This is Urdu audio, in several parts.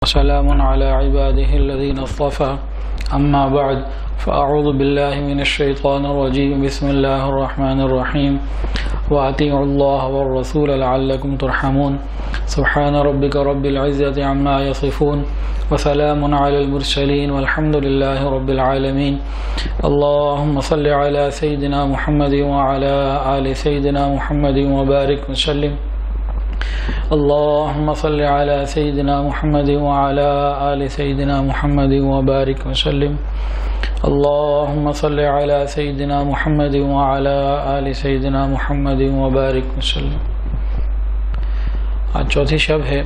وسلام على عباده الذين اصطفى أما بعد فأعوذ بالله من الشيطان الرجيم بسم الله الرحمن الرحيم وأطيعوا الله والرسول لعلكم ترحمون سبحان ربك رب العزة عما يصفون وسلام على المرسلين والحمد لله رب العالمين اللهم صل على سيدنا محمد وعلى آل سيدنا محمد وبارك وسلم اللهم صل على سيدنا محمد وعلى آل سيدنا محمد وبارك وسلم اللهم صل على سيدنا محمد وعلى آل سيدنا محمد وبارك وسلم۔ آج چوتھی شب ہے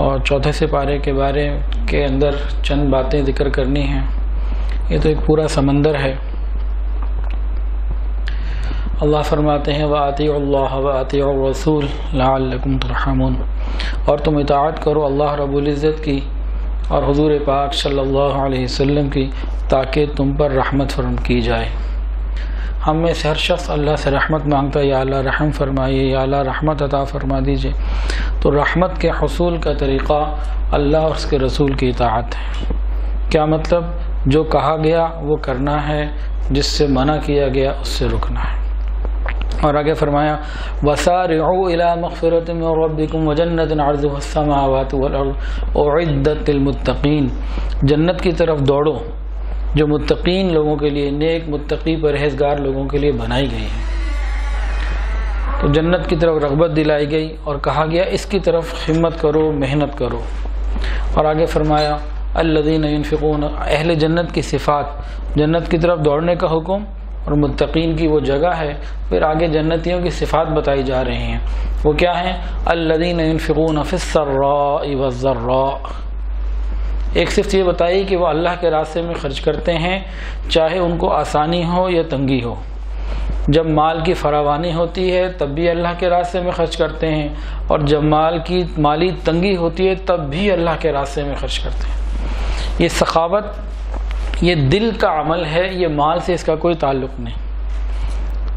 اور چوتھے سپارے کے بارے کے اندر چند باتیں ذکر کرنی ہیں۔ یہ تو ایک پورا سمندر ہے۔ اللہ فرماتے ہیں وَأَطِيعُوا اللَّهَ وَأَطِيعُوا الرَّسُولَ لَعَلَّكُمْ تُرْحَمُونَ، اور تم اطاعت کرو اللہ رب العزت کی اور حضور پاک صلی اللہ علیہ وسلم کی تاکہ تم پر رحمت فرم کی جائے۔ ہم میں سے ہر شخص اللہ سے رحمت مانگتا ہے، یا اللہ رحم فرمائیے، یا اللہ رحمت عطا فرما دیجئے۔ تو رحمت کے حصول کا طریقہ اللہ اور اس کے رسول کی اطاعت ہے۔ کیا مطلب؟ جو کہا گیا وہ کرنا ہے، جس سے منع کیا گیا اس سے رکنا ہے۔ اور آگے فرمایا وَسَارِعُوا إِلَى مَغْفِرَةٍ مِّن رَبِّكُمْ وَجَنَّةٍ عَرْضُهَا السَّمَاوَاتُ وَالْأَرْضُ أُعِدَّتْ لِلْمُتَّقِينَ، جنت کی طرف دوڑو جو متقین لوگوں کے لیے، نیک متقی پرہیزگار لوگوں کے لیے بنائی گئی ہے۔ تو جنت کی طرف رغبت دلائی گئی اور کہا گیا اس کی طرف ہمت کرو، محنت کرو۔ اور آگے فرمایا الذین ينفقون، اہل جنت کی صفات، جنت کی طرف دوڑنے کا حکم اور متقین کی وہ جگہ ہے۔ پھر آگے جنتیوں کی صفات بتائی جا رہی ہیں، وہ کیا ہیں؟ الذین ينفقون فی السراء والضراء، ایک صفت یہ بتائی کہ وہ اللہ کے راستے میں خرچ کرتے ہیں چاہے ان کو آسانی ہو یا تنگی ہو۔ جب مال کی فراوانی ہوتی ہے تب بھی اللہ کے راستے میں خرچ کرتے ہیں، اور جب مالی تنگی ہوتی ہے تب بھی اللہ کے راستے میں خرچ کرتے ہیں۔ یہ سخاوت یہ دل کا عمل ہے، یہ مال سے اس کا کوئی تعلق نہیں۔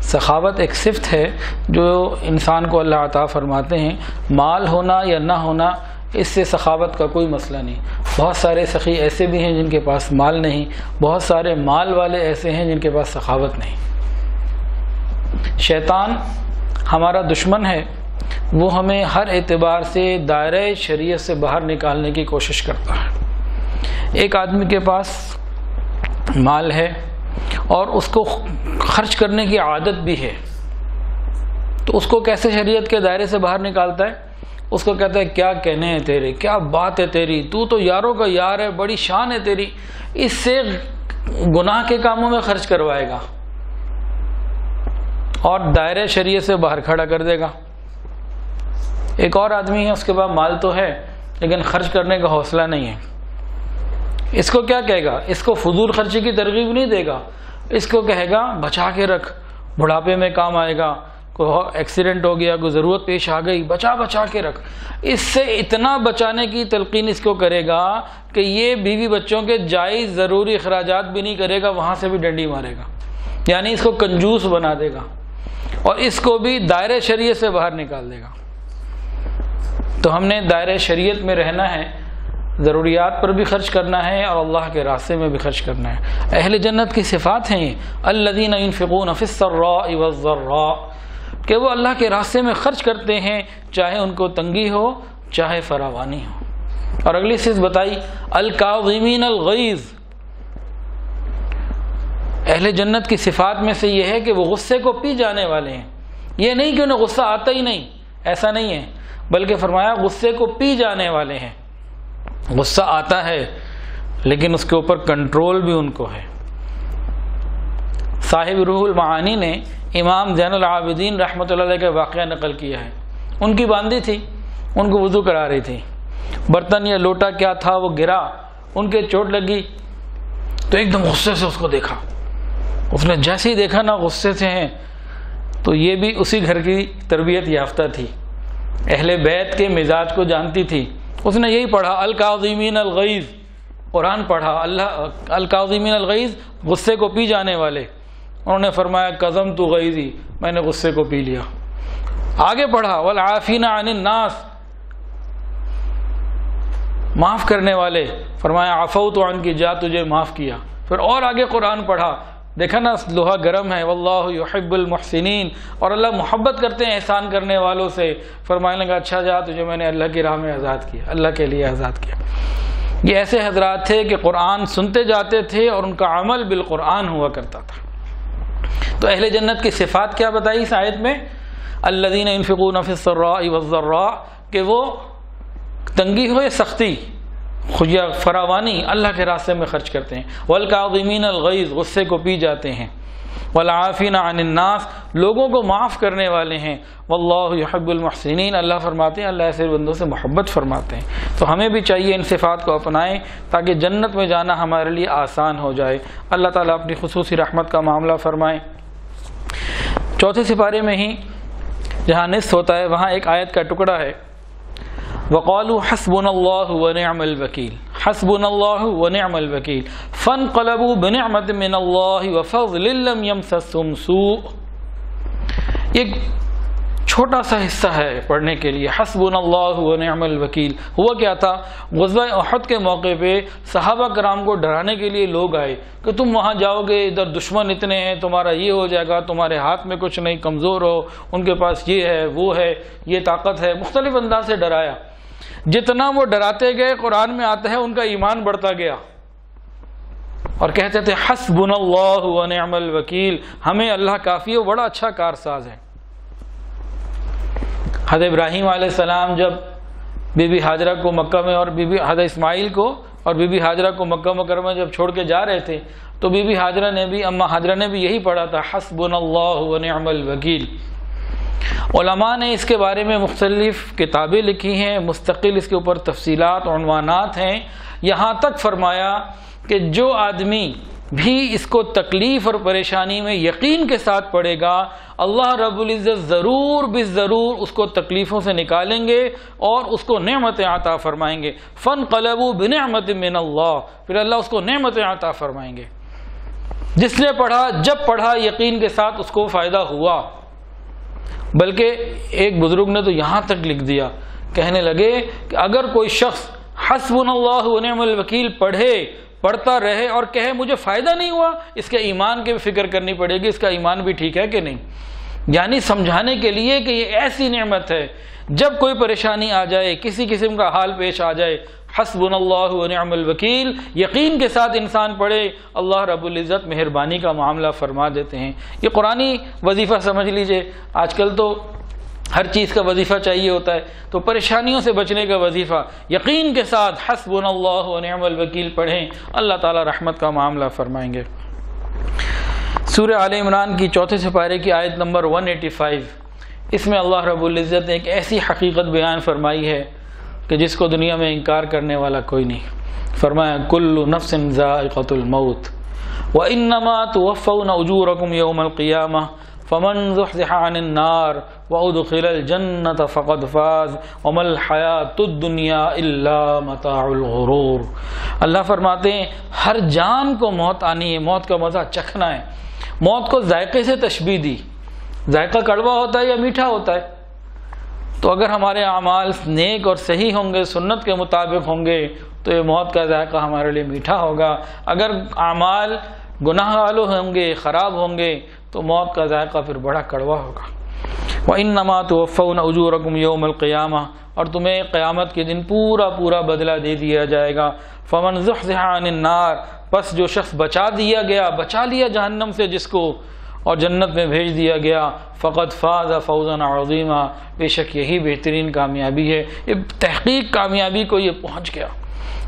سخاوت ایک صفت ہے جو انسان کو اللہ عطا فرماتے ہیں، مال ہونا یا نہ ہونا اس سے سخاوت کا کوئی مسئلہ نہیں۔ بہت سارے سخی ایسے بھی ہیں جن کے پاس مال نہیں، بہت سارے مال والے ایسے ہیں جن کے پاس سخاوت نہیں۔ شیطان ہمارا دشمن ہے، وہ ہمیں ہر اعتبار سے دائرہ شریعت سے باہر نکالنے کی کوشش کرتا ہے۔ ایک آدمی کے پاس مال ہے اور اس کو خرچ کرنے کی عادت بھی ہے، تو اس کو کیسے شریعت کے دائرے سے باہر نکالتا ہے؟ اس کو کہتا ہے کیا کہنے ہیں تیرے، کیا بات ہے تیری، تو یاروں کا یار ہے، بڑی شان ہے تیری، اس سے گناہ کے کاموں میں خرچ کروائے گا اور دائرہ شریعت سے باہر کھڑا کر دے گا۔ ایک اور آدمی ہے، اس کے پاس مال تو ہے لیکن خرچ کرنے کا حوصلہ نہیں ہے۔ اس کو کیا کہے گا؟ اس کو فضول خرچی کی ترغیب نہیں دے گا، اس کو کہے گا بچا کے رکھ، بڑھاپے میں کام آئے گا، کوئی ایکسیڈنٹ ہو گیا، کوئی ضرورت پیش آ گئی، بچا کے رکھ۔ اس سے اتنا بچانے کی تلقین اس کو کرے گا کہ یہ بیوی بچوں کے جائز ضروری اخراجات بھی نہیں کرے گا، وہاں سے بھی ڈنڈی مارے گا، یعنی اس کو کنجوس بنا دے گا اور اس کو بھی دائرہ شریعت سے باہر نکال دے گا۔ تو ہم نے دائرہ شریعت میں رہنا ہے، ضروریات پر بھی خرچ کرنا ہے اور اللہ کے راستے میں بھی خرچ کرنا ہے۔ اہل جنت کی صفات ہیں الذین ينفقون فی السراء والضراء، کہ وہ اللہ کے راستے میں خرچ کرتے ہیں چاہے ان کو تنگی ہو چاہے فراوانی ہو۔ اور اگلی صفت بتائی الکاظمین الغیظ، اہل جنت کی صفات میں سے یہ ہے کہ وہ غصے کو پی جانے والے ہیں۔ یہ نہیں کہ انہیں غصہ آتا ہی نہیں، ایسا نہیں ہے، بلکہ فرمایا غصے کو پی جانے والے ہیں۔ غصہ آتا ہے لیکن اس کے اوپر کنٹرول بھی ان کو ہے۔ صاحب روح المعانی نے امام زین العابدین رحمۃ اللہ علیہ کا واقعہ نقل کیا ہے۔ ان کی باندھی تھی، ان کو وضو کرا رہی تھی، برتن یا لوٹا کیا تھا وہ گرا، ان کے چوٹ لگی تو ایک دم غصے سے اس کو دیکھا۔ اس نے جیسے ہی دیکھا نا غصے سے ہیں، تو یہ بھی اسی گھر کی تربیت یافتہ تھی، اہل بیت کے مزاج کو جانتی تھی۔ اس نے یہی پڑھا الکاظمین الغیظ، قرآن پڑھا، الکاظمین الغیظ، غصے کو پی جانے والے۔ انہوں نے فرمایا کظمت غیظی، میں نے غصے کو پی لیا۔ آگے پڑھا والعافین عن الناس، معاف کرنے والے، فرمایا عفوت عنک، جا تجھے معاف کیا۔ پھر اور آگے قرآن پڑھا، دیکھا نا لوہا گرم ہے، واللہ یحب المحسنین، اور اللہ محبت کرتے ہیں احسان کرنے والوں سے۔ فرمانے لگا اچھا جا تجھے میں نے اللہ کی راہ میں آزاد کیا، اللہ کے لیے آزاد کیا۔ یہ ایسے حضرات تھے کہ قرآن سنتے جاتے تھے اور ان کا عمل بالقرآن ہوا کرتا تھا۔ تو اہل جنت کی صفات کیا بتائی اس آیت میں؟ الذین ينفقون فی السراء والضراء، کہ وہ تنگی ہو یا سختی، یا فراوانی اللہ کے راستے میں خرچ کرتے ہیں۔ والکاظمین الغیظ، غصے کو پی جاتے ہیں۔ والعافین عن الناس، لوگوں کو معاف کرنے والے ہیں۔ واللہ یحب المحسنین، اللہ فرماتے ہیں اللہ ایسے بندوں سے محبت فرماتے ہیں۔ تو ہمیں بھی چاہیے ان صفات کو اپنائیں تاکہ جنت میں جانا ہمارے لیے آسان ہو جائے۔ اللہ تعالیٰ اپنی خصوصی رحمت کا معاملہ فرمائے۔ چوتھے سپارے میں ہی جہاں نصف ہوتا ہے وہاں ایک آیت کا ٹکڑا ہے، وقالوا حسبنا اللہ ونعم الوکیل، حسبنا اللہ ونعم الوکیل فانقلبوا بنعمت من اللہ وفضل لم یمسسهم سوء۔ ایک چھوٹا سا حصہ ہے پڑھنے کے لیے، حسبنا اللہ ونعم الوکیل۔ ہوا کیا تھا؟ غزوہ احد کے موقع پہ صحابہ کرام کو ڈرانے کے لیے لوگ آئے کہ تم وہاں جاؤ گے، ادھر دشمن اتنے ہیں، تمہارا یہ ہو جائے گا، تمہارے ہاتھ میں کچھ نہیں، کمزور ہو، ان کے پاس یہ ہے وہ ہے، یہ طاقت ہے، مختلف انداز سے ڈرایا۔ جتنا وہ ڈراتے گئے قرآن میں آتا ہے ان کا ایمان بڑھتا گیا اور کہتے تھے حسبنا اللہ ونعم الوکیل، ہمیں اللہ کافی ہے، وہ بڑا اچھا کارساز ہے۔ حضرت ابراہیم علیہ السلام جب بی بی ہاجرہ کو مکہ میں اور حضرت اسماعیل کو اور بی بی ہاجرہ کو مکہ مکرمہ جب چھوڑ کے جا رہے تھے تو بی بی ہاجرہ نے بھی، اماں ہاجرہ نے بھی یہی پڑھا تھا حسبنا اللہ ونعم الوکیل۔ علماء نے اس کے بارے میں مختلف کتابیں لکھی ہیں، مستقل اس کے اوپر تفصیلات اور عنوانات ہیں، یہاں تک فرمایا کہ جو آدمی بھی اس کو تکلیف اور پریشانی میں یقین کے ساتھ پڑے گا، اللہ رب العزت ضرور بالضرور اس کو تکلیفوں سے نکالیں گے اور اس کو نعمتیں عطا فرمائیں گے۔ فانقلبوا بنعمت من اللہ، پھر اللہ اس کو نعمتیں عطا فرمائیں گے۔ جس نے پڑھا، جب پڑھا یقین کے ساتھ اس کو فائدہ ہوا۔ بلکہ ایک بزرگ نے تو یہاں تک لکھ دیا، کہنے لگے کہ اگر کوئی شخص حسبنا اللہ ونعم الوکیل پڑھتا رہے اور کہے مجھے فائدہ نہیں ہوا، اس کے ایمان کی فکر کرنی پڑے گی، اس کا ایمان بھی ٹھیک ہے کہ نہیں۔ یعنی سمجھانے کے لیے کہ یہ ایسی نعمت ہے، جب کوئی پریشانی آ جائے، کسی قسم کا حال پیش آ جائے، حسبنا اللہ ونعم الوکیل یقین کے ساتھ انسان پڑھے، اللہ رب العزت مہربانی کا معاملہ فرما دیتے ہیں۔ یہ قرآنی وظیفہ سمجھ لیجئے، آج کل تو ہر چیز کا وظیفہ چاہیے ہوتا ہے، تو پریشانیوں سے بچنے کا وظیفہ یقین کے ساتھ حسبنا اللہ ونعم الوکیل پڑھیں، اللہ تعالی رحمت کا معاملہ فرمائیں گے۔ سورہ آل عمران کی چوتھے سپارے کی آیت نمبر 185، اس میں اللہ رب العزت نے ایک ایسی حقیقت بیان فرمائی ہے کہ جس کو دنیا میں انکار کرنے والا کوئی نہیں۔ فرمایا کل نفس ذائقۃ الموت وانما توفون اجورکم یوم القیامہ فمن زحزح عن النار وادخل الجنۃ فقد فاز وما الحیاۃ الدنیا الا متاع الغرور۔ اللہ فرماتے ہیں ہر جان کو موت آنی ہے، موت کا مزہ چکھنا ہے۔ موت کو ذائقے سے تشبیہ دی، ذائقہ کڑوا ہوتا ہے یا میٹھا ہوتا ہے؟ تو اگر ہمارے اعمال نیک اور صحیح ہوں گے، سنت کے مطابق ہوں گے، تو یہ موت کا ذائقہ ہمارے لیے میٹھا ہوگا۔ اگر اعمال گناہ والو ہوں گے، خراب ہوں گے، تو موت کا ذائقہ پھر بڑا کڑوا ہوگا۔ وَإِنَّمَا تُوَفَّوْنَ أُجُورَكُمْ يَوْمَ الْقِيَامَةِ، اور تمہیں قیامت کے دن پورا بدلہ دے دیا جائے گا۔ فَمَنْ زُحْزِحَ عَنِ النَّارِ، پس جو شخص بچا لیا جہنم سے جس کو اور جنت میں بھیج دیا گیا، فقد فاز فوزا عظیما، بے شک یہی بہترین کامیابی ہے، یہ تحقیق کامیابی کو یہ پہنچ گیا۔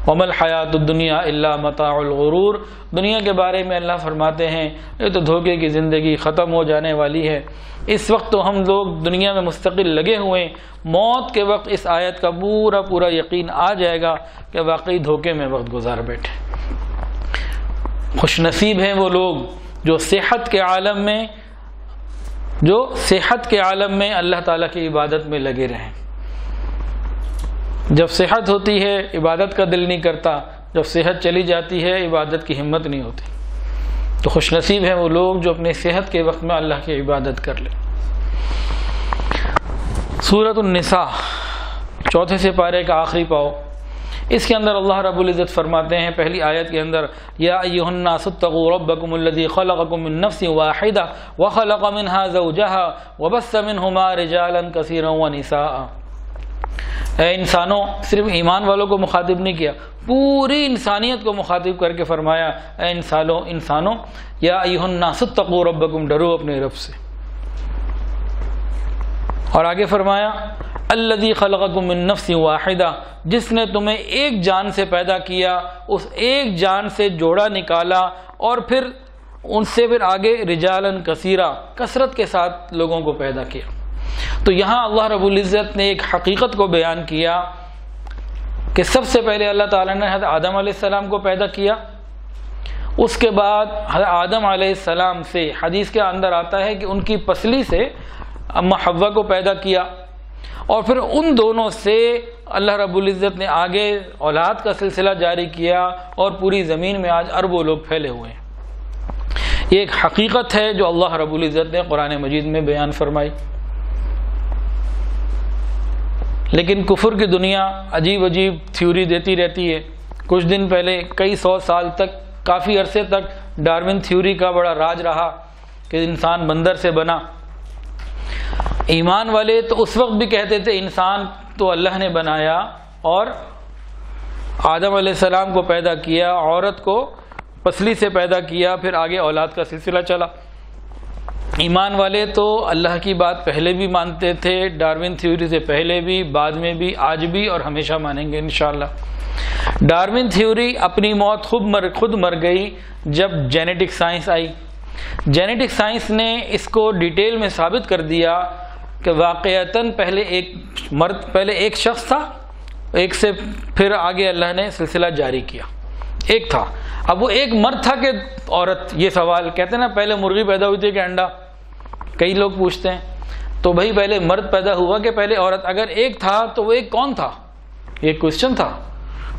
وما الحیات الدنیا الا متاع الغرور، دنیا کے بارے میں اللہ فرماتے ہیں یہ تو دھوکے کی زندگی، ختم ہو جانے والی ہے۔ اس وقت تو ہم لوگ دنیا میں مستقل لگے ہوئے، موت کے وقت اس آیت کا پورا یقین آ جائے گا کہ واقعی دھوکے میں وقت گزار بیٹھے۔ خوش نصیب ہیں وہ لوگ جو صحت کے عالم میں اللہ تعالیٰ کی عبادت میں لگے رہیں۔ جب صحت ہوتی ہے عبادت کا دل نہیں کرتا، جب صحت چلی جاتی ہے عبادت کی ہمت نہیں ہوتی۔ تو خوش نصیب ہیں وہ لوگ جو اپنی صحت کے وقت میں اللہ کی عبادت کر لیں۔ سورۃ النساء چوتھے سپارے کا آخری پاؤ، اس کے اندر اللہ رب العزت فرماتے ہیں پہلی آیت کے اندر، یا ایھا الناس اتقوا ربکم الذی خلقکم من نفس واحدہ وخلق منها زوجها وبث منہما رجالا کثیرا ونساء۔ اے انسانوں، صرف ایمان والوں کو مخاطب نہیں کیا، پوری انسانیت کو مخاطب کر کے فرمایا اے انسانوں یا ایھا الناس اتقوا ربکم، ڈرو اپنے رب سے۔ اور آگے فرمایا الذی خلقکم من نفس واحدہ، جس نے تمہیں ایک جان سے پیدا کیا، اس ایک جان سے جوڑا نکالا، اور پھر ان سے پھر آگے رجالا کثیرا، کثرت کے ساتھ لوگوں کو پیدا کیا۔ تو یہاں اللہ رب العزت نے ایک حقیقت کو بیان کیا کہ سب سے پہلے اللہ تعالیٰ نے حضرت آدم علیہ السلام کو پیدا کیا، اس کے بعد حضرت آدم علیہ السلام سے حدیث کے اندر آتا ہے کہ ان کی پسلی سے اما حوا کو پیدا کیا، اور پھر ان دونوں سے اللہ رب العزت نے آگے اولاد کا سلسلہ جاری کیا، اور پوری زمین میں آج اربوں لوگ پھیلے ہوئے ہیں۔ یہ ایک حقیقت ہے جو اللہ رب العزت نے قرآن مجید میں بیان فرمائی۔ لیکن کفر کی دنیا عجیب عجیب تھیوری دیتی رہتی ہے۔ کچھ دن پہلے کئی سو سال تک، کافی عرصے تک ڈارون تھیوری کا بڑا راج رہا کہ انسان بندر سے بنا۔ ایمان والے تو اس وقت بھی کہتے تھے انسان تو اللہ نے بنایا اور آدم علیہ السلام کو پیدا کیا، عورت کو پسلی سے پیدا کیا، پھر آگے اولاد کا سلسلہ چلا۔ ایمان والے تو اللہ کی بات پہلے بھی مانتے تھے، ڈارون تھیوری سے پہلے بھی، بعد میں بھی، آج بھی، اور ہمیشہ مانیں گے انشاءاللہ۔ ڈارون تھیوری اپنی موت خود مر گئی جب جینیٹک سائنس آئی۔ جینیٹک سائنس نے اس کو ڈیٹیل میں ثابت کر دیا کہ واقعتاً پہلے ایک شخص تھا، ایک سے پھر آگے اللہ نے سلسلہ جاری کیا، ایک تھا۔ اب وہ ایک مرد تھا کہ عورت؟ یہ سوال کہتے ہیں نا پہلے مرغی پیدا ہوئی تھی کہ انڈا، کئی لوگ پوچھتے ہیں۔ تو بھائی پہلے مرد پیدا ہوا کہ پہلے عورت؟ اگر ایک تھا تو وہ ایک کون تھا؟ یہ کوشچن تھا۔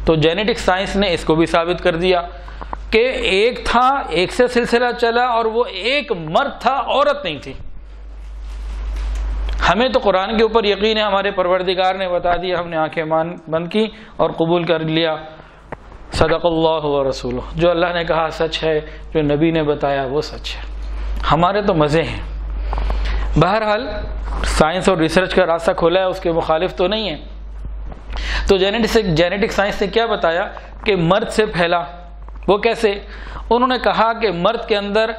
تو جینیٹک سائنس نے اس کو بھی ثابت کر دیا کہ ایک تھا، ایک سے سلسلہ چلا، اور وہ ایک مرد تھا، عورت نہیں تھی۔ ہمیں تو قرآن کے اوپر یقین ہے، ہمارے پروردگار نے بتا دیا، ہم نے آنکھیں بند کی اور قبول کر لیا۔ صدق اللہ و رسولہ، جو اللہ نے کہا سچ ہے، جو نبی نے بتایا وہ سچ ہے۔ ہمارے تو مزے ہیں۔ بہرحال سائنس اور ریسرچ کا راستہ کھولا ہے، اس کے مخالف تو نہیں ہے۔ تو جینیٹک سائنس نے کیا بتایا کہ مرد سے پھیلا۔ وہ کیسے؟ انہوں نے کہا کہ مرد کے اندر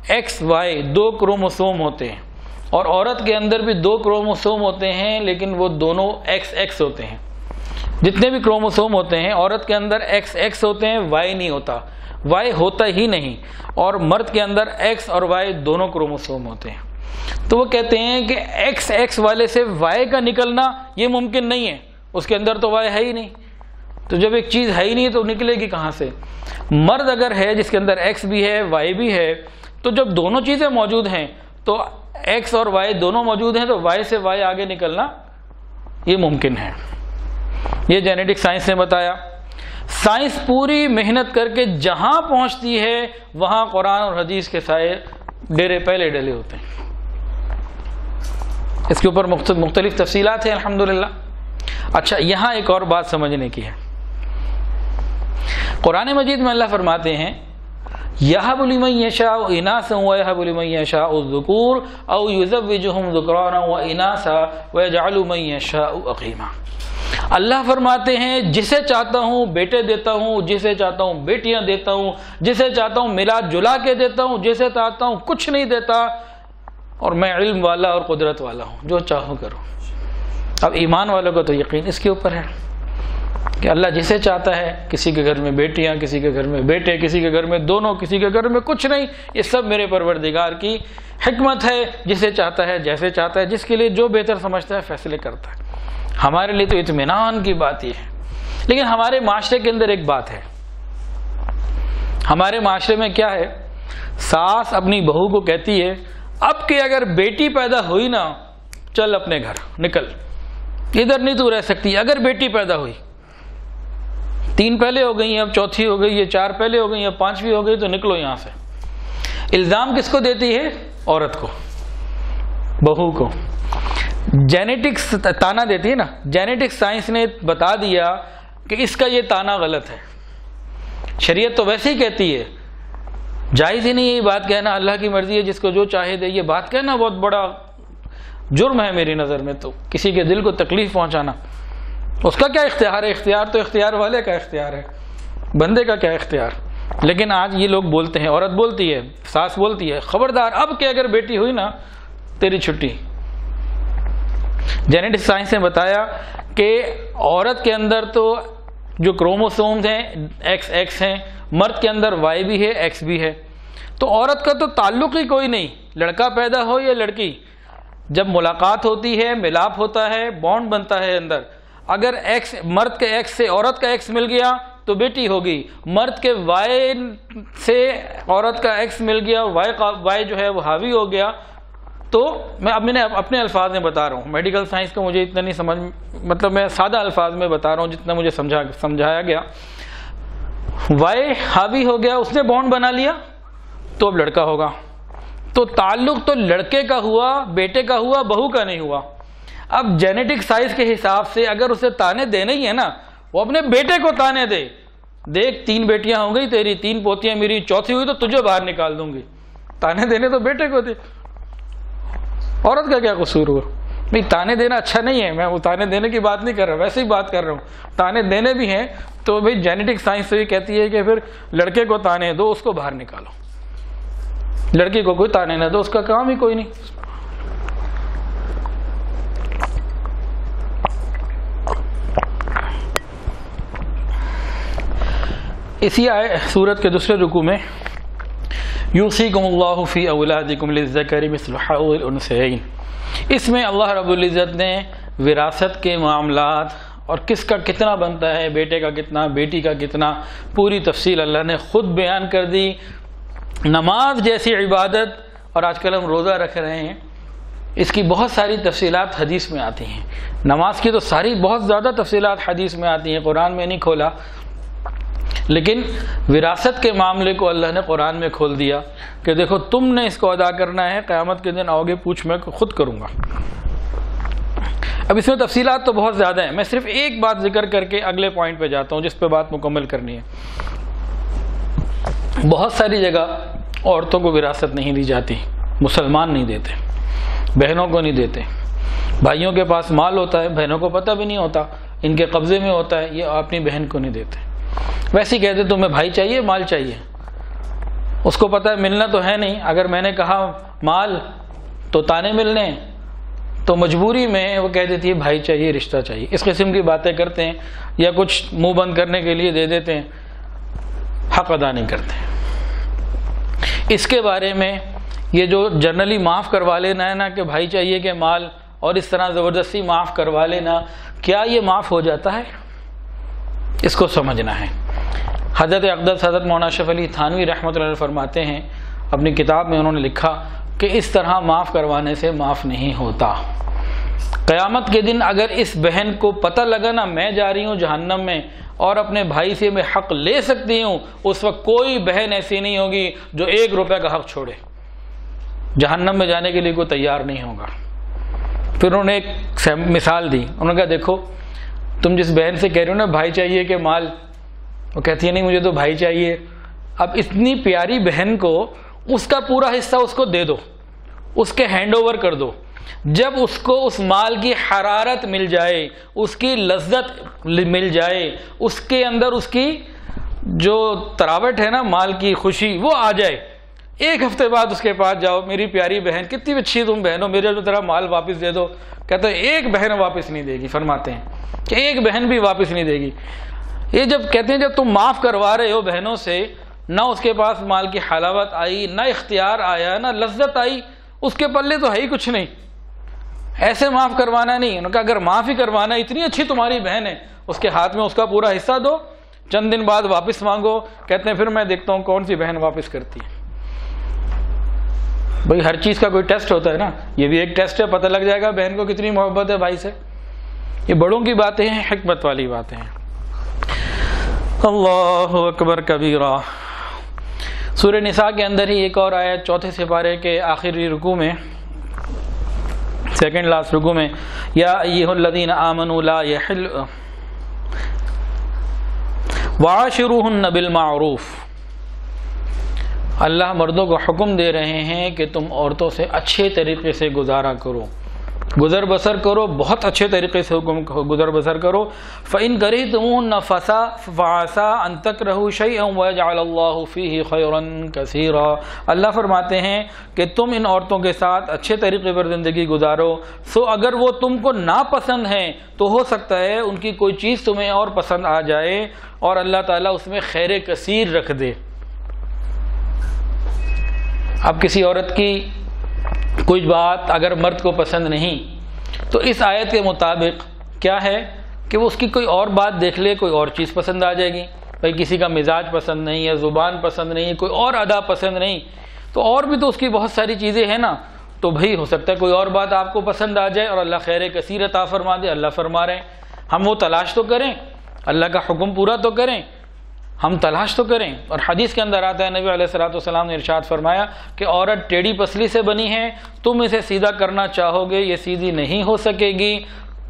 ایکس وائی 2 کروموسوم ہوتے ہیں، اور عورت کے اندر بھی 2 کروموسوم ہوتے ہیں، لیکن وہ دونوں ایکس ہوتے ہیں۔ جتنے بھی کروموسوم ہوتے ہیں عورت کے اندر ایکس ہوتے ہیں، وائی نہیں ہوتا، وائی ہوتا ہی نہیں۔ اور مرد کے اندر ایکس اور وائی دونوں کروموسوم ہوتے ہیں۔ تو وہ کہتے ہیں کہ ایکس والے سے وائی کا نکلنا یہ ممکن نہیں ہے، اس کے اندر تو وائی ہے ہی نہیں۔ تو جب ایک چیز ہے ہی نہیں تو نکلے گی کہاں سے؟ مرد اگر ہے جس کے اندر ایکس بھی ہے، وائی بھی ہے، تو جب دونوں چیزیں موجود ہیں تو ایکس اور وائی دونوں موجود ہیں، تو وائی سے وائی آگے نکلنا یہ ممکن ہے۔ یہ جینیٹک سائنس نے بتایا۔ سائنس پوری محنت کر کے جہاں پہنچتی ہے وہاں قرآن اور حدیث کے سائے ڈیرے پہلے ڈلے ہوتے ہیں۔ اس کے اوپر مختلف تفصیلات ہیں الحمدللہ۔ اچھا، یہاں ایک اور بات سمجھنے کی ہے۔ قرآن مجید میں اللہ فرماتے ہیں یَهَبُ لِمَن يَشَاءُ إِنَاثًا وَيَهَبُ لِمَن يَشَاءُ الذُّكُورَ أَوْ يُزَوِّجُهُمْ ذُكْرَانًا وَإِنَاثًا وَيَجْعَلُ مَن يَشَاءُ عَقِيمًا۔ اللہ فرماتے ہیں جسے چاہتا ہوں بیٹے دیتا ہوں، جسے چاہتا ہوں بیٹیاں دیتا ہوں، جسے چاہتا ہوں ملا جلا کے دیتا ہوں، جسے چاہتا ہوں کچھ نہیں دیتا، اور میں علم والا اور قدرت والا ہوں، جو چاہوں کروں۔ اب ایمان والوں کا تو یقین اس کے اوپر ہے کہ اللہ جسے چاہتا ہے، کسی کے گھر میں بیٹیاں، کسی کے گھر میں بیٹے، کسی کے گھر میں دونوں، کسی کے گھر میں کچھ نہیں، یہ سب میرے پروردگار کی حکمت ہے۔ جسے چاہتا ہے جیسے چاہتا ہے، جس کے لیے جو بہتر سمجھتا ہے فیصلے کرتا ہے۔ ہمارے لیے تو اطمینان کی بات یہ ہے۔ لیکن ہمارے معاشرے کے اندر ایک بات ہے، ہمارے معاشرے میں کیا ہے، ساس اپنی بہو کو کہتی ہے اب کہ اگر بیٹی پیدا ہوئی نا چل اپنے گھر نکل، ادھر نہیں تو رہ سکتی، اگر بیٹی پیدا ہوئی۔ 3 پہلے ہو گئی ہیں، اب 4تھی ہو گئی ہے، 4 پہلے ہو گئی ہیں، اب 5ویں ہو گئی، تو نکلو یہاں سے۔ الزام کس کو دیتی ہے؟ عورت کو، بہو کو۔ جینیٹکس تانا دیتی ہے نا۔ جینیٹک سائنس نے بتا دیا کہ اس کا یہ تانا غلط ہے. شریعت تو ویسے ہی کہتی ہے، جائز ہی نہیں یہی بات کہنا اللہ کی مرضی ہے جس کو جو چاہے دے. یہ بات کہنا بہت بڑا جرم ہے میری نظر میں. تو کسی کے دل کو تکلیف پہنچانا، اس کا کیا اختیار ہے؟ اختیار تو اختیار والے کا اختیار ہے، بندے کا کیا اختیار. لیکن آج یہ لوگ بولتے ہیں، عورت بولتی ہے، ساس بولتی ہے، خبردار اب کہ اگر بیٹی ہوئی نا تیری چھٹی. جینیٹک سائنس نے بتایا کہ عورت کے اندر تو جو کروموسومز ہیں ایکس ہیں، مرد کے اندر وائی بھی ہے ایکس بھی ہے. تو عورت کا تو تعلق ہی کوئی نہیں، لڑکا پیدا ہو یا لڑکی، جب ملاقات ہوتی ہے، ملاپ ہوتا ہے، بانڈ بنتا ہے اندر. اگر ایکس مرد کے ایکس سے عورت کا ایکس مل گیا تو بیٹی ہوگی، مرد کے وائی سے عورت کا ایکس مل گیا، وائی جو ہے وہ حاوی ہو گیا. تو میں اپنے الفاظ میں بتا رہا ہوں، میڈیکل سائنس کو مجھے اتنا نہیں سمجھ، مطلب میں سادہ الفاظ میں بتا رہا ہوں جتنا مجھے سمجھایا گیا. وائی حاوی ہو گیا، اس نے بانڈ بنا لیا تو اب لڑکا ہوگا. تو تعلق تو لڑکے کا ہوا، بیٹے کا ہوا، بہو کا نہیں ہوا. اب جینیٹک سائنس کے حساب سے اگر اسے تانے دینے ہی ہے نا، وہ اپنے بیٹے کو تانے دے. دیکھ 3 بیٹیاں ہو گئی تیری، 3 پوتیاں میری، چوتھی ہوئی تو تجھے باہر نکال دوں گی. تانے دینے تو بیٹے کو دے، عورت کا کیا قصور ہوا؟ بھائی تانے دینا اچھا نہیں ہے، میں وہ تانے دینے کی بات نہیں کر رہا، ویسے ہی بات کر رہا ہوں. تانے دینے بھی ہیں تو بھائی جینیٹک سائنس تو یہ کہتی ہے کہ پھر لڑکے کو تانے دو، اس کو باہر نکالو. لڑکی کو کوئی تانے نہ دو، اس کا کام ہی کوئی نہیں. اسی سورت کے دوسرے رکوع میں یوصیکم اللہ فی اولادکم للذکر مثل حظ الانثیین، اس میں اللہ رب العزت نے وراثت کے معاملات اور کس کا کتنا بنتا ہے، بیٹے کا کتنا، بیٹی کا کتنا، پوری تفصیل اللہ نے خود بیان کر دی. نماز جیسی عبادت، اور آج کل ہم روزہ رکھ رہے ہیں، اس کی بہت ساری تفصیلات حدیث میں آتی ہیں. نماز کی تو ساری بہت زیادہ تفصیلات حدیث میں آتی ہیں، قرآن میں نہیں کھولا. لیکن وراثت کے معاملے کو اللہ نے قرآن میں کھول دیا کہ دیکھو تم نے اس کو ادا کرنا ہے، قیامت کے دن آؤ گے پوچھ میں خود کروں گا. اب اس میں تفصیلات تو بہت زیادہ ہیں، میں صرف ایک بات ذکر کر کے اگلے پوائنٹ پہ جاتا ہوں جس پہ بات مکمل کرنی ہے. بہت ساری جگہ عورتوں کو وراثت نہیں دی جاتی، مسلمان نہیں دیتے، بہنوں کو نہیں دیتے. بھائیوں کے پاس مال ہوتا ہے، بہنوں کو پتہ بھی نہیں ہوتا، ان کے قبضے میں ہوتا ہے، یہ اپنی بہن کو نہیں دیتے. ویسے ہی کہتے تمہیں بھائی چاہیے، مال چاہیے، اس کو پتہ ہے ملنا تو ہے نہیں. اگر میں نے کہا مال تو تانے ملنے، تو مجبوری میں وہ کہہ دیتی ہے بھائی چاہیے، رشتہ چاہیے. اس قسم کی باتیں کرتے ہیں، یا کچھ منہ بند کرنے کے لیے دے دیتے ہیں، حق ادا نہیں کرتے. اس کے بارے میں یہ جو جنرلی معاف کروا لینا ہے نا کہ بھائی چاہیے کہ مال، اور اس طرح زبردستی معاف کروا لینا، کیا یہ معاف ہو جاتا ہے؟ اس کو سمجھنا ہے. حضرت اقدس حضرت مولانا اشرف علی تھانوی رحمۃ اللہ علیہ فرماتے ہیں، اپنی کتاب میں انہوں نے لکھا کہ اس طرح معاف کروانے سے معاف نہیں ہوتا. قیامت کے دن اگر اس بہن کو پتہ لگا نا میں جا رہی ہوں جہنم میں اور اپنے بھائی سے میں حق لے سکتی ہوں، اس وقت کوئی بہن ایسی نہیں ہوگی جو 1 روپے کا حق چھوڑے. جہنم میں جانے کے لیے کوئی تیار نہیں ہوگا. پھر انہوں نے ایک مثال دی، انہوں نے کہا دیکھو تم جس بہن سے کہہ رہے ہو نا بھائی چاہیے کہ مال، وہ کہتی ہے نہیں مجھے تو بھائی چاہیے. اب اتنی پیاری بہن کو اس کا پورا حصہ اس کو دے دو، اس کے ہینڈ اوور کر دو. جب اس کو اس مال کی حرارت مل جائے، اس کی لذت مل جائے، اس کے اندر اس کی جو تراوٹ ہے نا مال کی خوشی وہ آ جائے، 1 ہفتے بعد اس کے پاس جاؤ، میری پیاری بہن کتنی اچھی تم بہن ہو، میرے جو تیرا مال واپس دے دو. کہتے ہیں 1 بہن واپس نہیں دے گی، فرماتے ہیں کہ 1 بہن بھی واپس نہیں دے گی. یہ جب کہتے ہیں جب تم معاف کروا رہے ہو بہنوں سے، نہ اس کے پاس مال کی حلاوت آئی، نہ اختیار آیا، نہ لذت آئی، اس کے پلے تو ہے ہی کچھ نہیں. ایسے معاف کروانا نہیں. انہوں نے کہا اگر معاف ہی کروانا ہے، اتنی اچھی تمہاری بہن ہے، اس کے ہاتھ میں اس کا پورا حصہ دو، چند دن بعد واپس مانگو. کہتے ہیں پھر میں دیکھتا ہوں کون سی بہن واپس کرتی ہے. بھئی ہر چیز کا کوئی ٹیسٹ ہوتا ہے نا، یہ بھی ایک ٹیسٹ ہے، پتہ لگ جائے گا بہن کو کتنی محبت ہے بھائی سے. یہ بڑوں کی باتیں ہیں، حکمت والی باتیں ہیں. اللہ اکبر کبیرہ. سورہ نساء کے اندر ہی ایک اور آیت 4 سپارے کے آخری رکوع میں، سیکنڈ لاسٹ رکوع میں، یا ایھا الذین آمنوا لا یحل وعاشروہن بالمعروف، اللہ مردوں کو حکم دے رہے ہیں کہ تم عورتوں سے اچھے طریقے سے گزارا کرو، گزر بسر کرو، بہت اچھے طریقے سے گزر بسر کرو۔ فَإِن كَرِهْتُمُوهُنَّ فَعَسَىٰ أَن تَكْرَهُوا شَيْئًا وَيَجْعَلَ اللَّهُ فِيهِ خَيْرًا كَثِيرًا، اللہ فرماتے ہیں کہ تم ان عورتوں کے ساتھ اچھے طریقے پر زندگی گزارو، سو اگر وہ تم کو ناپسند ہیں تو ہو سکتا ہے ان کی کوئی چیز تمہیں اور پسند آ جائے اور اللہ تعالیٰ اس میں خیر کثیر رکھ دے۔ اب کسی عورت کی کوئی بات اگر مرد کو پسند نہیں تو اس آیت کے مطابق کیا ہے کہ وہ اس کی کوئی اور بات دیکھ لے، کوئی اور چیز پسند آ جائے گی، بھائی کسی کا مزاج پسند نہیں ہے، زبان پسند نہیں، کوئی اور ادا پسند نہیں، تو اور بھی تو اس کی بہت ساری چیزیں ہیں نا، تو بھائی ہو سکتا ہے کوئی اور بات آپ کو پسند آ جائے اور اللہ خیر کثیر عطا فرما دے۔ اللہ فرما رہے ہیں ہم وہ تلاش تو کریں، اللہ کا حکم پورا تو کریں، ہم تلاش تو کریں۔ اور حدیث کے اندر آتا ہے نبی علیہ الصلوۃ والسلام نے ارشاد فرمایا کہ عورت ٹیڑھی پسلی سے بنی ہے، تم اسے سیدھا کرنا چاہو گے یہ سیدھی نہیں ہو سکے گی،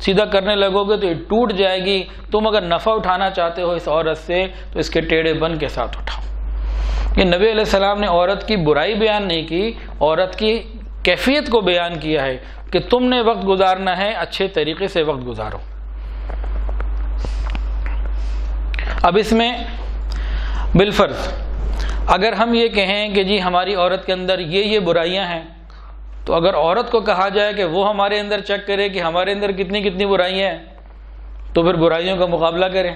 سیدھا کرنے لگو گے تو یہ ٹوٹ جائے گی، تم اگر نفع اٹھانا چاہتے ہو اس عورت سے تو اس کے ٹیڑھے بن کے ساتھ اٹھاؤ۔ یہ نبی علیہ السلام نے عورت کی برائی بیان نہیں کی، عورت کی کیفیت کو بیان کیا ہے کہ تم نے وقت گزارنا ہے، اچھے طریقے سے وقت گزارو۔ اب اس میں بالفرض اگر ہم یہ کہیں کہ جی ہماری عورت کے اندر یہ برائیاں ہیں، تو اگر عورت کو کہا جائے کہ وہ ہمارے اندر چیک کرے کہ ہمارے اندر کتنی کتنی برائیاں ہیں، تو پھر برائیوں کا مقابلہ کریں۔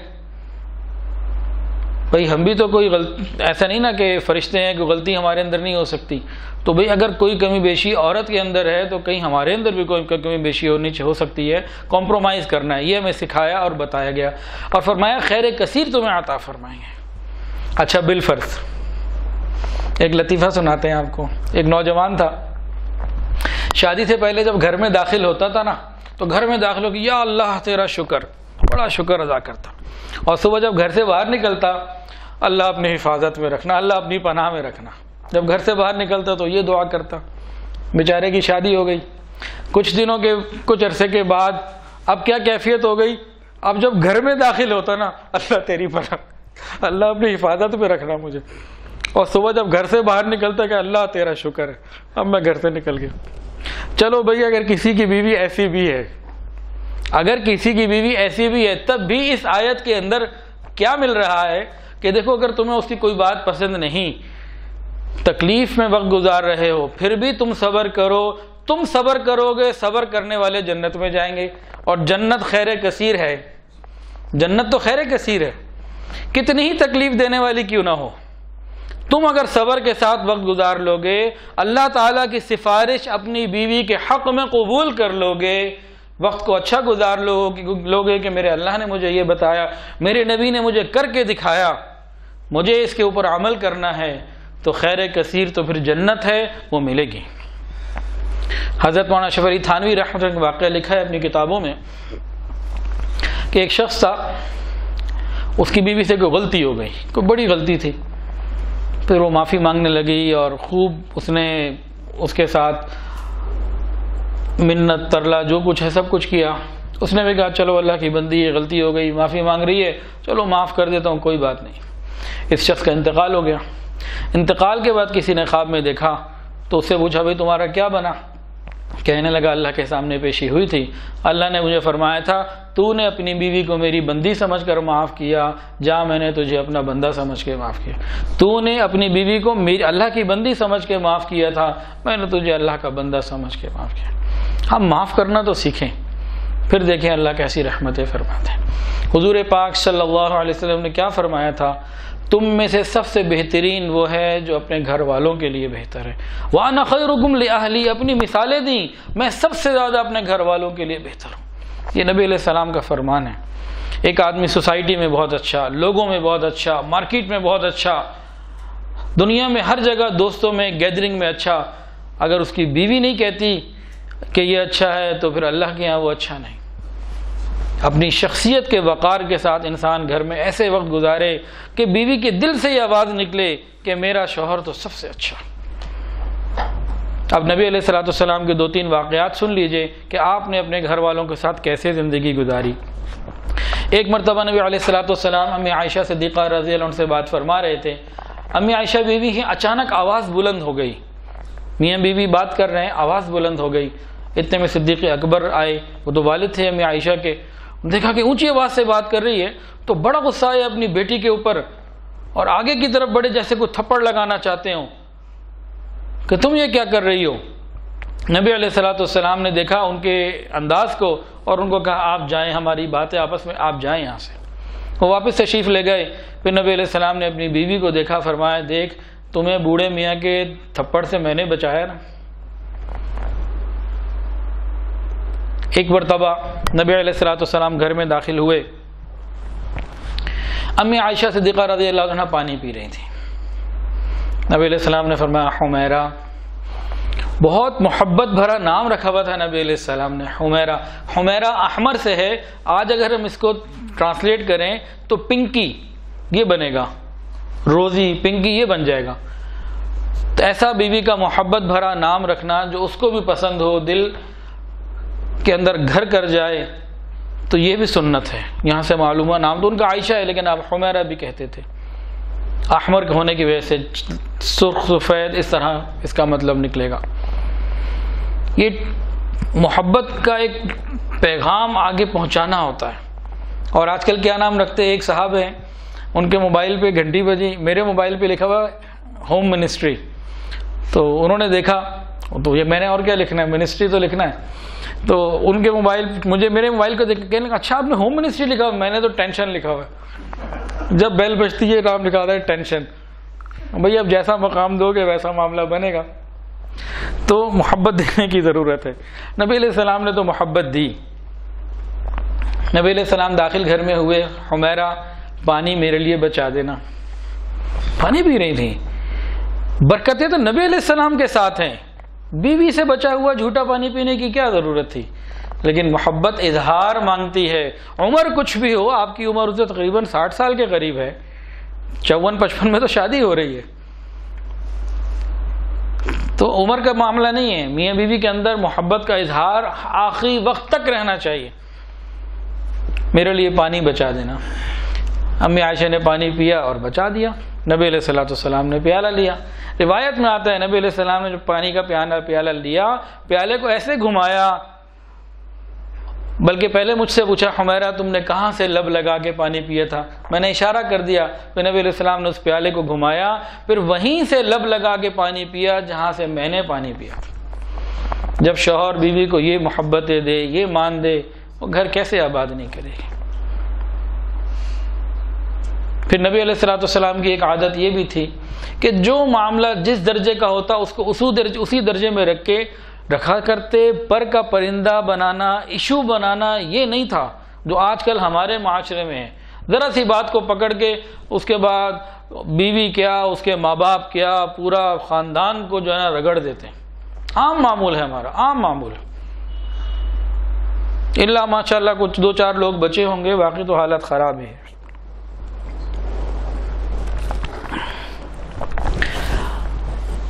بھئی ہم بھی تو کوئی ایسا نہیں نا کہ فرشتے ہیں کہ غلطی ہمارے اندر نہیں ہو سکتی، تو بھئی اگر کوئی کمی بیشی عورت کے اندر ہے تو کہیں ہمارے اندر بھی کوئی کمی بیشی ہو سکتی ہے، کمپرومائز کرنا ہے، یہ ہمیں سکھایا اور بتایا گیا، اور فرمایا خیر کثیر تمہیں عطا فرمائیں گے۔ اچھا بالفرض ایک لطیفہ سناتے ہیں آپ کو۔ ایک نوجوان تھا، شادی سے پہلے جب گھر میں داخل ہوتا تھا نا تو گھر میں داخل ہو کے یا اللہ تیرا شکر، بڑا شکر ادا کرتا، اور صبح جب گھر سے باہر نکلتا اللہ اپنی حفاظت میں رکھنا، اللہ اپنی پناہ میں رکھنا۔ جب گھر سے باہر نکلتا تو یہ دعا کرتا۔ بیچارے کی شادی ہو گئی، کچھ عرصے کے بعد اب کیا کیفیت ہو گئی، اب جب گھر میں داخل ہوتا نا اللہ تیری پناہ، اللہ اپنی حفاظت میں رکھنا مجھے، اور صبح جب گھر سے باہر نکلتا کہ اللہ تیرا شکر ہے اب میں گھر سے نکل گیا۔ چلو بھئی اگر کسی کی بیوی ایسی بھی ہے، اگر کسی کی بیوی ایسی بھی ہے، تب بھی اس آیت کے اندر کیا مل رہا ہے کہ دیکھو اگر تمہیں اس کی کوئی بات پسند نہیں، تکلیف میں وقت گزار رہے ہو، پھر بھی تم صبر کرو، تم صبر کرو گے، صبر کرنے والے جنت میں جائیں گے، اور جنت خیر کثیر ہے، جنت تو خیر کثیر ہے، کتنی ہی تکلیف دینے والی کیوں نہ ہو، تم اگر صبر کے ساتھ وقت گزار لو گے، اللہ تعالیٰ کی سفارش اپنی بیوی کے حق میں قبول کر لو گے، وقت کو اچھا گزار لو گے کہ میرے اللہ نے مجھے یہ بتایا، میرے نبی نے مجھے کر کے دکھایا، مجھے اس کے اوپر عمل کرنا ہے، تو خیر کثیر تو پھر جنت ہے وہ ملے گی۔ حضرت مولانا اشرف علی تھانوی رحمۃ اللہ واقعہ لکھا ہے اپنی کتابوں میں کہ ایک شخص تھا، اس کی بیوی سے کوئی غلطی ہو گئی، کوئی بڑی غلطی تھی، پھر وہ معافی مانگنے لگی اور خوب اس نے اس کے ساتھ منت ترلا جو کچھ ہے سب کچھ کیا۔ اس نے بھی کہا چلو اللہ کی بندی یہ غلطی ہو گئی، معافی مانگ رہی ہے، چلو معاف کر دیتا ہوں، کوئی بات نہیں۔ اس شخص کا انتقال ہو گیا۔ انتقال کے بعد کسی نے خواب میں دیکھا تو اس سے پوچھا بھائی تمہارا کیا بنا؟ کہنے لگا اللہ کے سامنے پیشی ہوئی تھی، اللہ نے مجھے فرمایا تھا تو نے اپنی بیوی کو میری بندی سمجھ کر معاف کیا، جا میں نے تجھے اپنا بندہ سمجھ کے معاف کیا۔ تو نے اپنی بیوی کو اللہ کی بندی سمجھ کے معاف کیا تھا، میں نے تجھے اللہ کا بندہ سمجھ کے معاف کیا۔ ہم معاف کرنا تو سیکھیں، پھر دیکھیں اللہ کیسی رحمتیں فرماتے ہیں۔ حضور پاک صلی اللہ علیہ وسلم نے کیا فرمایا تھا؟ تم میں سے سب سے بہترین وہ ہے جو اپنے گھر والوں کے لیے بہتر ہے۔ وَأَنَا خَيْرُكُمْ لِأَهْلِي، اپنی مثالیں دیں، میں سب سے زیادہ اپنے گھر والوں کے لیے بہتر ہوں۔ یہ نبی علیہ السلام کا فرمان ہے۔ ایک آدمی سوسائٹی میں بہت اچھا، لوگوں میں بہت اچھا، مارکیٹ میں بہت اچھا، دنیا میں ہر جگہ دوستوں میں گیدرنگ میں اچھا، اگر اس کی بیوی نہیں کہتی کہ یہ اچھا ہے تو پھر اللہ کے یہاں وہ اچھا نہیں۔ اپنی شخصیت کے وقار کے ساتھ انسان گھر میں ایسے وقت گزارے کہ بیوی کے دل سے یہ آواز نکلے کہ میرا شوہر تو سب سے اچھا۔ اب نبی علیہ الصلوۃ والسلام کے 2-3 واقعات سن لیجئے کہ آپ نے اپنے گھر والوں کے ساتھ کیسے زندگی گزاری۔ ایک مرتبہ نبی علیہ الصلوۃ والسلام امی عائشہ صدیقہ رضی اللہ عنہ سے بات فرما رہے تھے. امی عائشہ بیوی کی اچانک آواز بلند ہو گئی. میاں بیوی بات کر رہے ہیں, آواز بلند ہو گئی. اتنے میں صدیق اکبر آئے, وہ تو والد تھے امی عائشہ کے. دیکھا کہ اونچی آواز سے بات کر رہی ہے تو بڑا غصہ آیا اپنی بیٹی کے اوپر, اور آگے کی طرف بڑے جیسے کوئی تھپڑ لگانا چاہتے ہوں کہ تم یہ کیا کر رہی ہو. نبی علیہ الصلوۃ والسلام نے دیکھا ان کے انداز کو اور ان کو کہا آپ جائیں, ہماری باتیں آپس میں, آپ جائیں یہاں سے. وہ واپس تشریف لے گئے. پھر نبی علیہ السلام نے اپنی بیوی کو دیکھا, فرمایا دیکھ تمہیں بوڑھے میاں کے تھپڑ سے میں نے بچایا نا. ایک مرتبہ نبی علیہ الصلوۃ والسلام گھر میں داخل ہوئے. امی عائشہ صدیقہ رضی اللہ عنہ پانی پی رہی تھی. نبی علیہ السلام نے فرمایا حمیرہ, بہت محبت بھرا نام رکھا ہوا تھا نبی علیہ السلام نے, حمیرہ. حمیرہ احمر سے ہے, آج اگر ہم اس کو ٹرانسلیٹ کریں تو پنکی یہ بنے گا, روزی پنکی یہ بن جائے گا. تو ایسا بیوی کا محبت بھرا نام رکھنا جو اس کو بھی پسند ہو, دل کے اندر گھر کر جائے, تو یہ بھی سنت ہے. یہاں سے معلوم ہوا نام تو ان کا عائشہ ہے لیکن آپ حمیرہ بھی کہتے تھے, احمر ہونے کی وجہ سے, سرخ سفید اس طرح اس کا مطلب نکلے گا. یہ محبت کا ایک پیغام آگے پہنچانا ہوتا ہے. اور آج کل کیا نام رکھتے ہیں, ایک صاحب ہیں ان کے موبائل پہ گھنٹی بجی, میرے موبائل پہ لکھا ہوا ہوم منسٹری. تو انہوں نے دیکھا تو یہ میں نے اور کیا لکھنا ہے, منسٹری تو لکھنا ہے. تو ان کے موبائل, مجھے میرے موبائل کو دیکھ کے کہنے لگا اچھا آپ نے ہوم منسٹری لکھا ہوا, میں نے تو ٹینشن لکھا ہوا ہے. جب بیل بجتی ہے نام لکھا ہوتا ہے ٹینشن. بھئی اب جیسا مقام دو گے ویسا معاملہ بنے گا. تو محبت دینے کی ضرورت ہے. نبی علیہ السلام نے تو محبت دی. نبی علیہ السلام داخل گھر میں ہوئے, حمیرہ پانی میرے لیے بچا دینا. پانی پی رہی تھی. برکتیں تو نبی علیہ السلام کے ساتھ ہیں, بیوی سے بچا ہوا جھوٹا پانی پینے کی کیا ضرورت تھی. لیکن محبت اظہار مانگتی ہے. عمر کچھ بھی ہو, آپ کی عمر اسے تقریباً 60 سال کے قریب ہے, 54-55 میں تو شادی ہو رہی ہے, تو عمر کا معاملہ نہیں ہے. میاں بیوی کے اندر محبت کا اظہار آخری وقت تک رہنا چاہیے. میرے لیے پانی بچا دینا. امی عائشہ نے پانی پیا اور بچا دیا. نبی علیہ الصلوۃ والسلام نے پیالہ لیا. روایت میں آتا ہے نبی علیہ السلام نے جو پانی کا پیالہ لیا, پیالے کو ایسے گھمایا, بلکہ پہلے مجھ سے پوچھا حمیرہ تم نے کہاں سے لب لگا کے پانی پیا تھا. میں نے اشارہ کر دیا. پھر نبی علیہ السلام نے اس پیالے کو گھمایا, پھر وہیں سے لب لگا کے پانی پیا جہاں سے میں نے پانی پیا. جب شوہر بیوی کو یہ محبتیں دے, یہ مان دے, وہ گھر کیسے آباد نہیں کرے گی. پھر نبی علیہ الصلوۃ والسلام کی ایک عادت یہ بھی تھی کہ جو معاملہ جس درجے کا ہوتا اس کو اسی درجے میں رکھا کرتے. پر کا پرندہ بنانا, ایشو بنانا یہ نہیں تھا جو آج کل ہمارے معاشرے میں ہے. ذرا سی بات کو پکڑ کے اس کے بعد بیوی کیا, اس کے ماں باپ کیا, پورا خاندان کو جو ہے نا رگڑ دیتے ہیں. عام معمول ہے ہمارا, عام معمول. اللہ ماشاءاللہ کچھ 2-4 لوگ بچے ہوں گے, باقی تو حالت خراب ہے.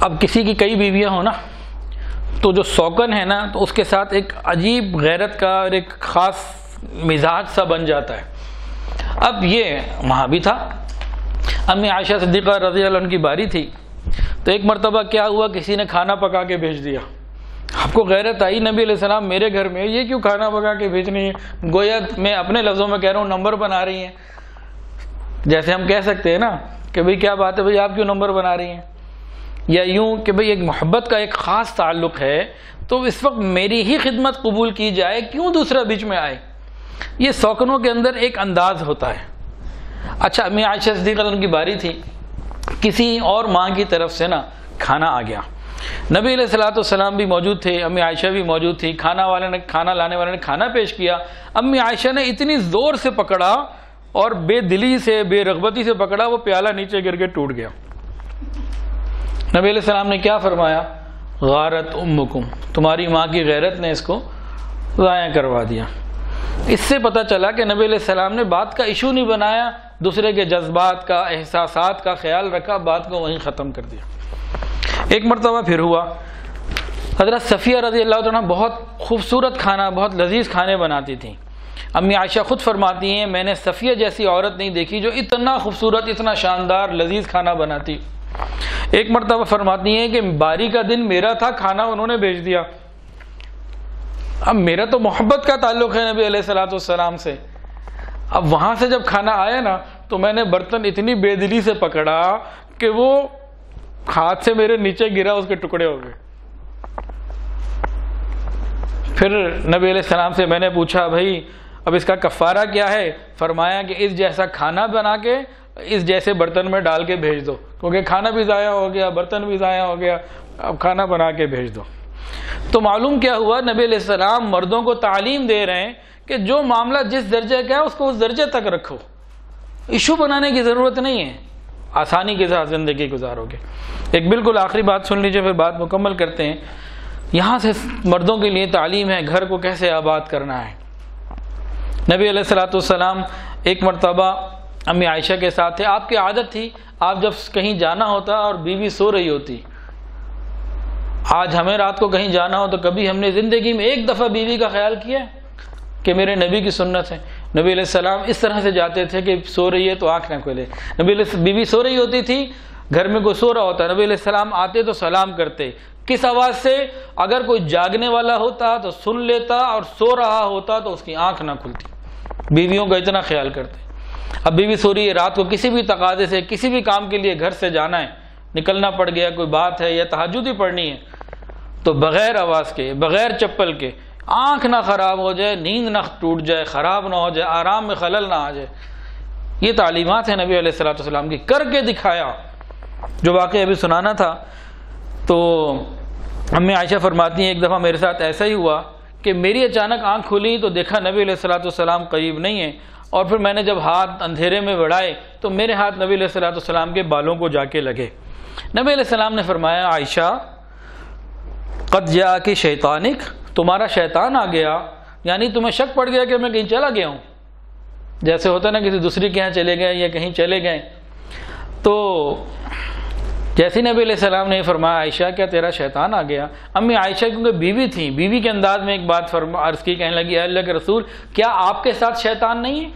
اب کسی کی کئی بیویاں ہوں نا, تو جو سوکن ہے نا تو اس کے ساتھ ایک عجیب غیرت کا اور ایک خاص مزاج سا بن جاتا ہے. اب یہ وہاں بھی تھا. امی عائشہ صدیقہ رضی اللہ عنہ کی باری تھی, تو ایک مرتبہ کیا ہوا, کسی نے کھانا پکا کے بھیج دیا. آپ کو غیرت آئی, نبی علیہ السلام میرے گھر میں, یہ کیوں کھانا پکا کے بھیجنی ہے. گویا میں اپنے لفظوں میں کہہ رہا ہوں نمبر بنا رہی ہیں. جیسے ہم کہہ سکتے ہیں نا کہ بھئی کیا بات ہے بھئی آپ کیوں نمبر بنا رہی ہیں, یا یوں کہ بھئی ایک محبت کا ایک خاص تعلق ہے تو اس وقت میری ہی خدمت قبول کی جائے, کیوں دوسرا بیچ میں آئے. یہ سوکنوں کے اندر ایک انداز ہوتا ہے. اچھا امی عائشہ صدیقہ عنہ کی باری تھی, کسی اور ماں کی طرف سے نا کھانا آ گیا. نبی علیہ الصلوۃ والسلام بھی موجود تھے, امی عائشہ بھی موجود تھی. کھانا لانے والے نے کھانا پیش کیا. امی عائشہ نے اتنی زور سے پکڑا اور بے دلی سے, بے رغبتی سے پکڑا, وہ پیالہ نیچے گر کے ٹوٹ گیا. نبی علیہ السلام نے کیا فرمایا, غارت امکم, تمہاری ماں کی غیرت نے اس کو ضائع کروا دیا. اس سے پتہ چلا کہ نبی علیہ السلام نے بات کا ایشو نہیں بنایا, دوسرے کے جذبات کا, احساسات کا خیال رکھا, بات کو وہیں ختم کر دیا. ایک مرتبہ پھر ہوا, حضرت صفیہ رضی اللہ عنہ بہت خوبصورت کھانا, بہت لذیذ کھانے بناتی تھیں. امی عائشہ خود فرماتی ہیں میں نے صفیہ جیسی عورت نہیں دیکھی جو اتنا خوبصورت اتنا شاندار لذیذ کھانا بناتی. ایک مرتبہ فرماتی ہیں کہ باری کا دن میرا تھا، کھانا انہوں نے بھیج دیا. اب میرا تو محبت کا تعلق ہے نبی علیہ الصلوۃ والسلام سے. اب وہاں سے جب کھانا آیا نا تو میں نے برتن اتنی بے دلی سے پکڑا کہ وہ ہاتھ سے میرے نیچے گرا، اس کے ٹکڑے ہو گئے. پھر نبی علیہ السلام سے میں نے پوچھا بھائی اب اس کا کفارہ کیا ہے؟ فرمایا کہ اس جیسا کھانا بنا کے اس جیسے برتن میں ڈال کے بھیج دو، کیونکہ کھانا بھی ضائع ہو گیا، برتن بھی ضائع ہو گیا، اب کھانا بنا کے بھیج دو. تو معلوم کیا ہوا، نبی علیہ السلام مردوں کو تعلیم دے رہے ہیں کہ جو معاملہ جس درجے کا ہے اس کو اس درجے تک رکھو، ایشو بنانے کی ضرورت نہیں ہے، آسانی کے ساتھ زندگی گزارو گے. ایک بالکل آخری بات سن لیجئے پھر بات مکمل کرتے ہیں. یہاں سے مردوں کے لیے تعلیم ہے گھر کو کیسے آباد کرنا ہے. نبی علیہ الصلوۃ والسلام ایک مرتبہ امی عائشہ کے ساتھ تھے. آپ کی عادت تھی آپ جب کہیں جانا ہوتا اور بیوی سو رہی ہوتی، آج ہمیں رات کو کہیں جانا ہو تو کبھی ہم نے زندگی میں ایک دفعہ بیوی کا خیال کیا کہ میرے نبی کی سنت ہے. نبی علیہ السلام اس طرح سے جاتے تھے کہ سو رہی ہے تو آنکھ نہ کھولے. بیوی سو رہی ہوتی تھی، گھر میں کوئی سو رہا ہوتا، نبی علیہ السلام آتے تو سلام کرتے. کس آواز سے؟ اگر کوئی جاگنے والا ہوتا تو سن لیتا اور سو رہا ہوتا تو اس کی آنکھ نہ کھلتی. بیویوں کا اتنا خیال کرتے. اب بیوی سو رہی ہے، رات کو کسی بھی تقاضے سے کسی بھی کام کے لیے گھر سے جانا ہے، نکلنا پڑ گیا، کوئی بات ہے یا تہجد ہی پڑھنی ہے، تو بغیر آواز کے بغیر چپل کے، آنکھ نہ خراب ہو جائے، نیند نہ ٹوٹ جائے، خراب نہ ہو جائے، آرام میں خلل نہ آ جائے. یہ تعلیمات ہیں نبی علیہ الصلوۃ والسلام کی. کر کے دکھایا. جو واقعہ ابھی سنانا تھا تو امی عائشہ فرماتی ہیں ایک دفعہ میرے ساتھ ایسا ہی ہوا کہ میری اچانک آنکھ کھلی تو دیکھا نبی علیہ الصلوۃ والسلام قریب نہیں ہے، اور پھر میں نے جب ہاتھ اندھیرے میں بڑھائے تو میرے ہاتھ نبی علیہ الصلوۃ والسلام کے بالوں کو جا کے لگے. نبی علیہ السلام نے فرمایا عائشہ قد جاءکی شیطانک، تمہارا شیطان آ گیا، یعنی تمہیں شک پڑ گیا کہ میں کہیں چلا گیا ہوں، جیسے ہوتا نا کسی دوسری کے یہاں چلے گئے یا کہیں چلے گئے. تو جیسے نبی علیہ السلام نے فرمایا عائشہ کیا تیرا شیطان آ گیا؟ امی عائشہ کیونکہ بیوی تھیں، بیوی کے انداز میں ایک بات عرض کی، کہنے لگی اے اللہ کے رسول کیا آپ کے ساتھ شیطان نہیں ہے؟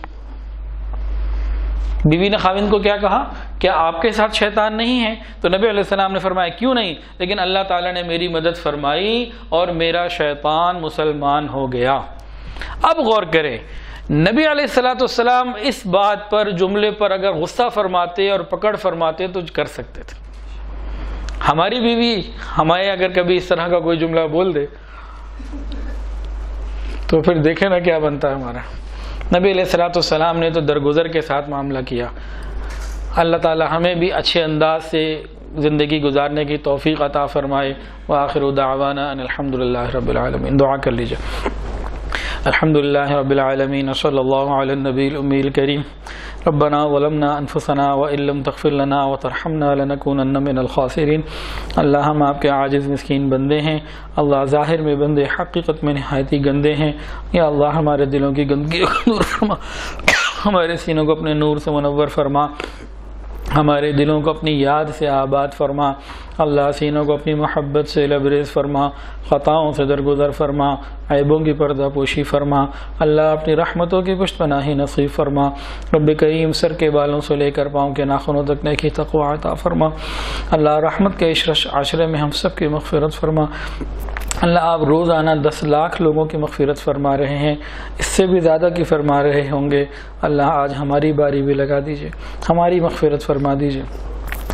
بیوی نے خاوند کو کیا کہا؟ کیا آپ کے ساتھ شیطان نہیں ہے؟ تو نبی علیہ السلام نے فرمایا کیوں نہیں، لیکن اللہ تعالیٰ نے میری مدد فرمائی اور میرا شیطان مسلمان ہو گیا. اب غور کریں، نبی علیہ الصلوۃ والسلام اس بات پر جملے پر اگر غصہ فرماتے اور پکڑ فرماتے تو کر سکتے تھے. ہماری بیوی ہمارے اگر کبھی اس طرح کا کوئی جملہ بول دے تو پھر دیکھیں نا کیا بنتا ہے ہمارا. نبی علیہ الصلوۃ والسلام نے تو درگزر کے ساتھ معاملہ کیا. اللہ تعالی ہمیں بھی اچھے انداز سے زندگی گزارنے کی توفیق عطا فرمائے. وآخر دعوانا ان الحمدللہ رب العالمین. دعا کر لیجئے. الحمدللہ رب العالمین وصلی اللہ علی النبی الامی الکریم. ربنا ظلمنا انفسنا وان لم تغفر لنا وترحمنا لنکونن من الخاسرین. اللہ ہم آپ کے عاجز مسکین بندے ہیں. اللہ ظاہر میں بندے حقیقت میں نہایت ہی گندے ہیں. یا اللہ ہمارے دلوں کی گندگی کو دور فرما، ہمارے سینوں کو اپنے نور سے منور فرما، ہمارے دلوں کو اپنی یاد سے آباد فرما. اللہ سینوں کو اپنی محبت سے لبریز فرما، خطاؤں سے درگزر فرما، عیبوں کی پردہ پوشی فرما. اللہ اپنی رحمتوں کی پشت پناہی نصیب فرما. رب کریم سر کے بالوں سے لے کر پاؤں کے ناخنوں تک نیکی تقوی عطا فرما. اللہ رحمت کے عشرے میں ہم سب کی مغفرت فرما. اللہ آپ روزانہ 10 لاکھ لوگوں کی مغفرت فرما رہے ہیں، اس سے بھی زیادہ کی فرما رہے ہوں گے. اللہ آج ہماری باری بھی لگا دیجئے، ہماری مغفرت فرما دیجئے،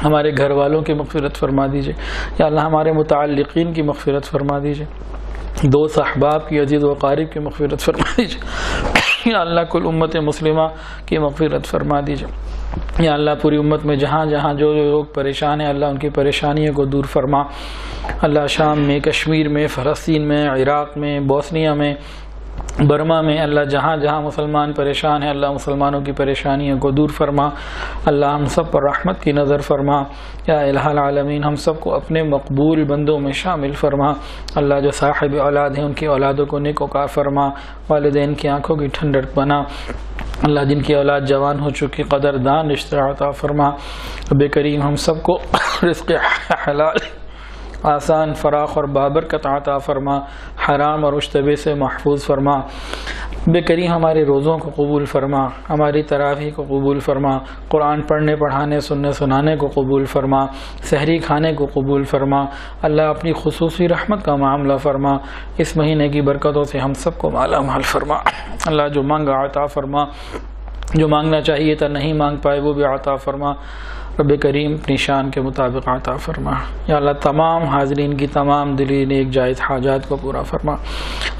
ہمارے گھر والوں کی مغفرت فرما دیجئے. یا اللہ ہمارے متعلقین کی مغفرت فرما دیجئے، دوست احباب کی، عزیز و قارب کی مغفرت فرما دیجئے. یا اللہ کل امت مسلمہ کی مغفرت فرما دیجئے. یا اللہ پوری امت میں جہاں جہاں جو لوگ پریشان ہیں اللہ ان کی پریشانیوں کو دور فرما. اللہ شام میں، کشمیر میں، فلسطین میں، عراق میں، بوسنیا میں، برما میں، اللہ جہاں جہاں مسلمان پریشان ہیں اللہ مسلمانوں کی پریشانیوں کو دور فرما. اللہ ہم سب پر رحمت کی نظر فرما. یا الہ العالمین ہم سب کو اپنے مقبول بندوں میں شامل فرما. اللہ جو صاحب اولاد ہیں ان کی اولادوں کو نیک وکار فرما، والدین کی آنکھوں کی ٹھنڈک بنا. اللہ جن کی اولاد جوان ہو چکی قدردان رشتہ عطا فرما. رب کریم ہم سب کو رزق حلال آسان، فراخ اور بابرکت عطا فرما. حرام اور اشتبے سے محفوظ فرما. بے کریم ہمارے روزوں کو قبول فرما، ہماری تراویح کو قبول فرما، قرآن پڑھنے پڑھانے سننے سنانے کو قبول فرما، سحری کھانے کو قبول فرما۔ اللہ اپنی خصوصی رحمت کا معاملہ فرما، اس مہینے کی برکتوں سے ہم سب کو مالا مال فرما۔ اللہ جو مانگا عطا فرما، جو مانگنا چاہیے تھا نہیں مانگ پائے وہ بھی عطا فرما۔ رب کریم اپنی شان کے مطابق عطا فرما۔ یا اللہ تمام حاضرین کی تمام دلی نیک جائز حاجات کو پورا فرما۔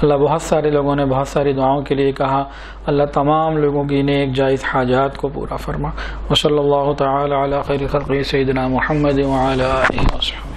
اللہ بہت سارے لوگوں نے بہت ساری دعاؤں کے لیے کہا، اللہ تمام لوگوں کی نیک جائز حاجات کو پورا فرما۔ وصلی اللہ تعالی علی خیر خلقہ سیدنا محمد وعلی آلہ وصحبہ۔